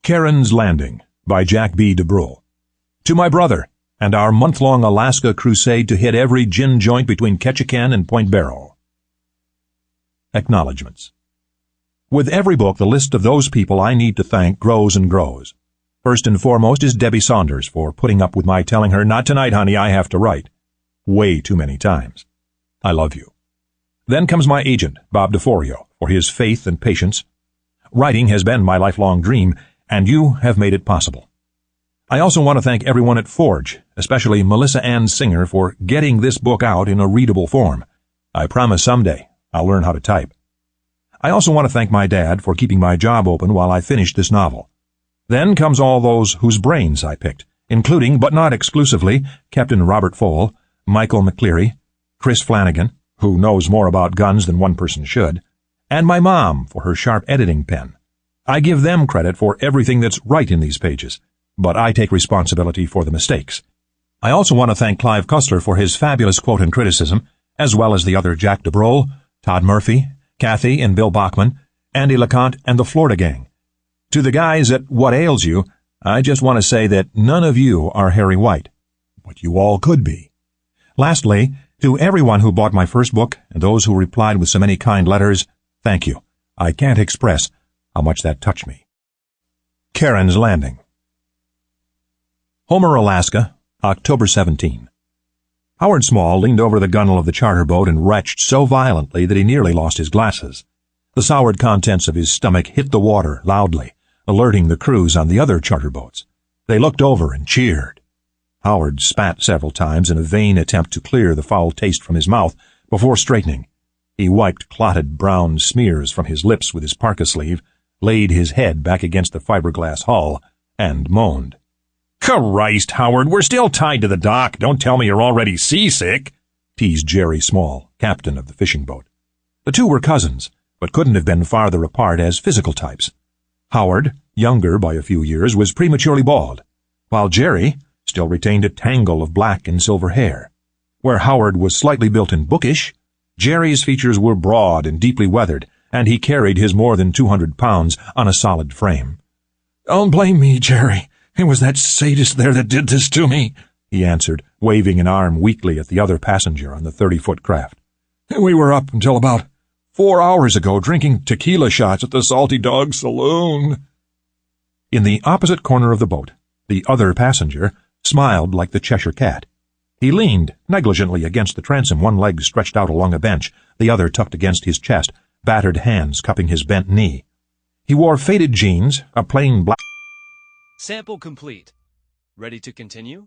Charon's Landing by Jack B. Brul. To my brother, and our month-long Alaska crusade to hit every gin joint between Ketchikan and Point Barrow. Acknowledgements. With every book, the list of those people I need to thank grows and grows. First and foremost is Debbie Saunders for putting up with my telling her, "Not tonight, honey, I have to write," way too many times. I love you. Then comes my agent, Bob DeForio, for his faith and patience. Writing has been my lifelong dream, and you have made it possible. I also want to thank everyone at Forge, especially Melissa Ann Singer, for getting this book out in a readable form. I promise someday I'll learn how to type. I also want to thank my dad for keeping my job open while I finished this novel. Then comes all those whose brains I picked, including, but not exclusively, Captain Robert Fowle, Michael McCleary, Chris Flanagan, who knows more about guns than one person should, and my mom for her sharp editing pen. I give them credit for everything that's right in these pages, but I take responsibility for the mistakes. I also want to thank Clive Cussler for his fabulous quote and criticism, as well as the other Jack DeBrol, Todd Murphy, Kathy and Bill Bachman, Andy LeConte, and the Florida Gang. To the guys at What Ails You, I just want to say that none of you are Harry White, but you all could be. Lastly, to everyone who bought my first book and those who replied with so many kind letters, thank you. I can't express how much that touched me. Charon's Landing. Homer, Alaska, October 17. Howard Small leaned over the gunwale of the charter boat and retched so violently that he nearly lost his glasses. The soured contents of his stomach hit the water loudly, alerting the crews on the other charter boats. They looked over and cheered. Howard spat several times in a vain attempt to clear the foul taste from his mouth before straightening. He wiped clotted brown smears from his lips with his parka sleeve, laid his head back against the fiberglass hull, and moaned. "Christ, Howard, we're still tied to the dock. Don't tell me you're already seasick," teased Jerry Small, captain of the fishing boat. The two were cousins, but couldn't have been farther apart as physical types. Howard, younger by a few years, was prematurely bald, while Jerry still retained a tangle of black and silver hair. Where Howard was slightly built and bookish, Jerry's features were broad and deeply weathered, and he carried his more than 200 pounds on a solid frame. "Don't blame me, Jerry. It was that sadist there that did this to me," he answered, waving an arm weakly at the other passenger on the 30-foot craft. "We were up until about 4 hours ago drinking tequila shots at the Salty Dog Saloon." In the opposite corner of the boat, the other passenger smiled like the Cheshire Cat. He leaned negligently against the transom, one leg stretched out along a bench, the other tucked against his chest, battered hands cupping his bent knee. He wore faded jeans, a plain black... Sample complete. Ready to continue?